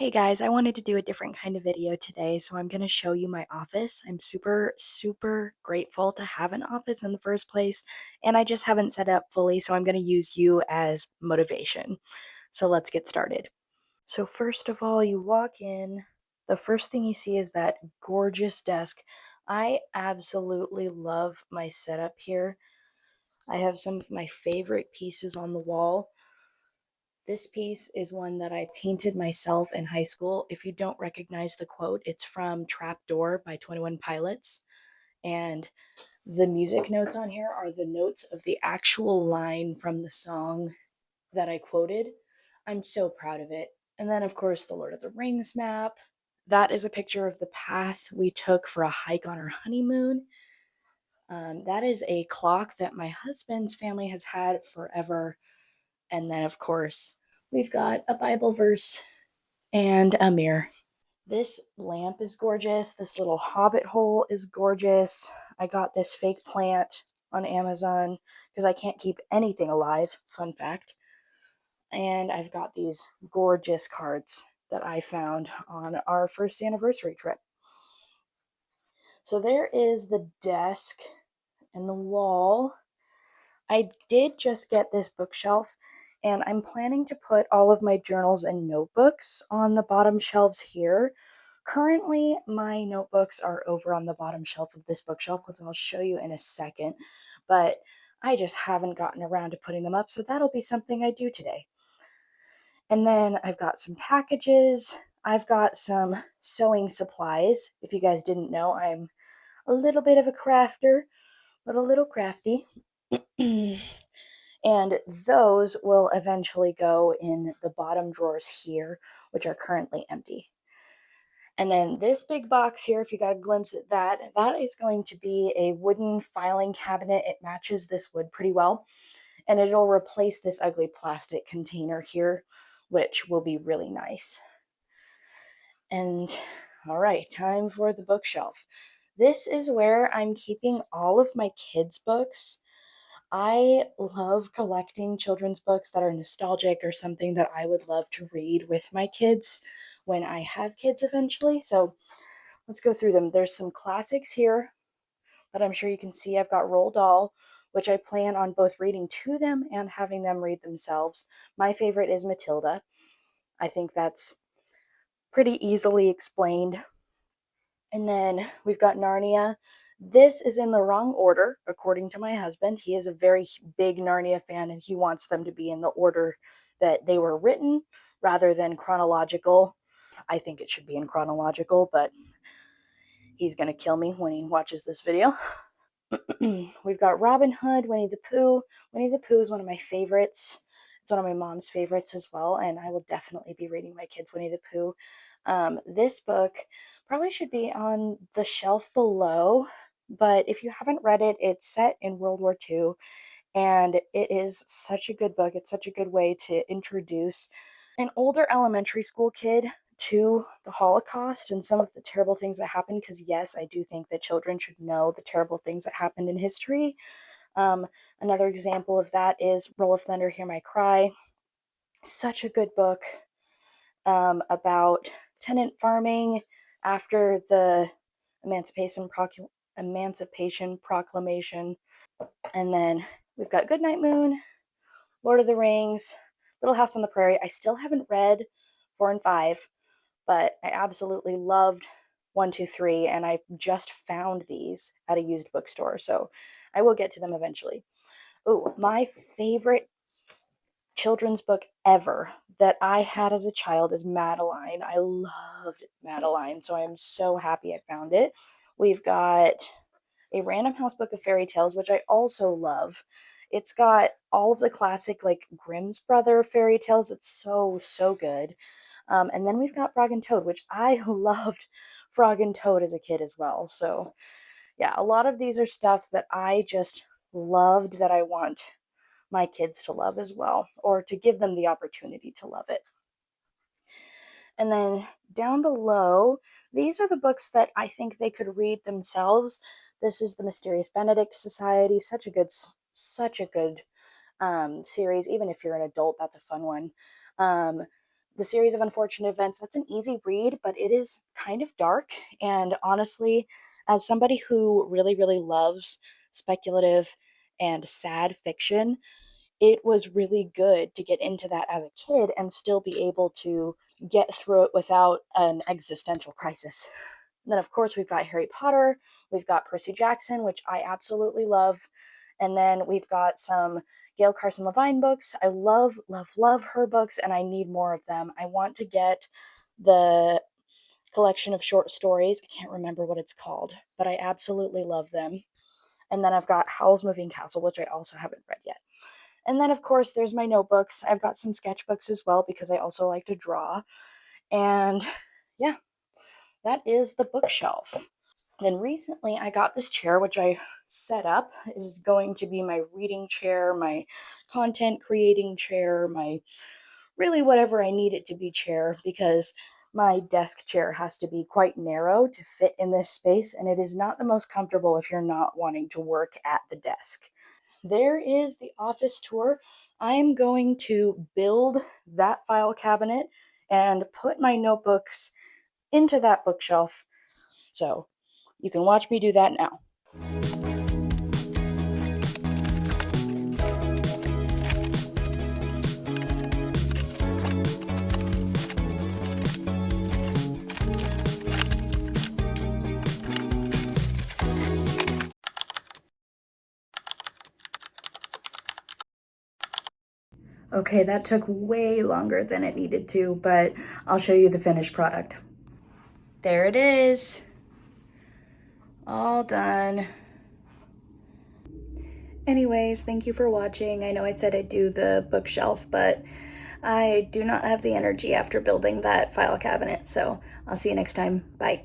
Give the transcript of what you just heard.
Hey guys, I wanted to do a different kind of video today, so I'm going to show you my office. I'm super grateful to have an office in the first place, and I just haven't set it up fully, so I'm going to use you as motivation. So let's get started. So first of all, you walk in, the first thing you see is that gorgeous desk. I absolutely love my setup here. I have some of my favorite pieces on the wall. This piece is one that I painted myself in high school. If you don't recognize the quote, it's from Trapdoor by 21 Pilots. And the music notes on here are the notes of the actual line from the song that I quoted. I'm so proud of it. And then, of course, the Lord of the Rings map. That is a picture of the path we took for a hike on our honeymoon. That is a clock that my husband's family has had forever. And then, of course, we've got a Bible verse and a mirror. This lamp is gorgeous. This little hobbit hole is gorgeous. I got this fake plant on Amazon because I can't keep anything alive. Fun fact. And I've got these gorgeous cards that I found on our first anniversary trip. So there is the desk and the wall. I did just get this bookshelf, and I'm planning to put all of my journals and notebooks on the bottom shelves here. Currently, my notebooks are over on the bottom shelf of this bookshelf, which I'll show you in a second, but I just haven't gotten around to putting them up, so that'll be something I do today. And then I've got some packages. I've got some sewing supplies. If you guys didn't know, I'm a little bit of a crafter, but a little crafty. And those will eventually go in the bottom drawers here, which are currently empty. And then this big box here, if you got a glimpse at that, that is going to be a wooden filing cabinet. It matches this wood pretty well, and it'll replace this ugly plastic container here, which will be really nice. And all right, time for the bookshelf. This is where I'm keeping all of my kids' books. I love collecting children's books that are nostalgic or something that I would love to read with my kids when I have kids eventually. So let's go through them. There's some classics here that I'm sure you can see. I've got Roald Dahl, which I plan on both reading to them and having them read themselves. My favorite is Matilda. I think that's pretty easily explained. And then we've got Narnia. This is in the wrong order, according to my husband. He is a very big Narnia fan, and he wants them to be in the order that they were written rather than chronological. I think it should be in chronological, but he's going to kill me when he watches this video. We've got Robin Hood, Winnie the Pooh. Winnie the Pooh is one of my favorites. It's one of my mom's favorites as well, and I will definitely be reading my kids Winnie the Pooh. This book probably should be on the shelf below, but if you haven't read it, it's set in World War II, and it is such a good book. It's such a good way to introduce an older elementary school kid to the Holocaust and some of the terrible things that happened. Because, yes, I do think that children should know the terrible things that happened in history. Um, Another example of that is Roll of Thunder, Hear My Cry. Such a good book about tenant farming after the Emancipation Proclamation. And then we've got Goodnight Moon, Lord of the Rings, Little House on the Prairie. I still haven't read 4 and 5, but I absolutely loved 1, 2, 3, and I just found these at a used bookstore, so I will get to them eventually. Oh, my favorite children's book ever that I had as a child is Madeline. I loved Madeline, so I am so happy I found it. We've got a Random House book of fairy tales, which I also love. It's got all of the classic, like Grimm's Brother fairy tales. It's so good. And then we've got Frog and Toad, which I loved Frog and Toad as a kid as well. So, yeah, a lot of these are stuff that I just loved that I want my kids to love as well, or to give them the opportunity to love it. And then down below, these are the books that I think they could read themselves. This is the Mysterious Benedict Society. Such a good series. Even if you're an adult, that's a fun one. The Series of Unfortunate Events, that's an easy read, but it is kind of dark. And honestly, as somebody who really, really loves speculative and sad fiction, it was really good to get into that as a kid and still be able to get through it without an existential crisis. And then, of course, we've got Harry Potter, we've got Percy Jackson, which I absolutely love. And then we've got some Gail Carson Levine books. I love, love, love her books, and I need more of them. I want to get the collection of short stories. I can't remember what it's called, but I absolutely love them. And then I've got Howl's Moving Castle, which I also haven't read yet. And then, of course, there's my notebooks. I've got some sketchbooks as well because I also like to draw. And yeah, that is the bookshelf. Then recently I got this chair, which I set up is going to be my reading chair, my content creating chair, my really whatever I need it to be chair, because my desk chair has to be quite narrow to fit in this space, and it is not the most comfortable if you're not wanting to work at the desk. There is the office tour. I'm going to build that file cabinet and put my notebooks into that bookshelf. So you can watch me do that now. Okay, that took way longer than it needed to, but I'll show you the finished product. There it is. All done. Anyways, thank you for watching. I know I said I'd do the bookshelf, but I do not have the energy after building that file cabinet, so I'll see you next time. Bye.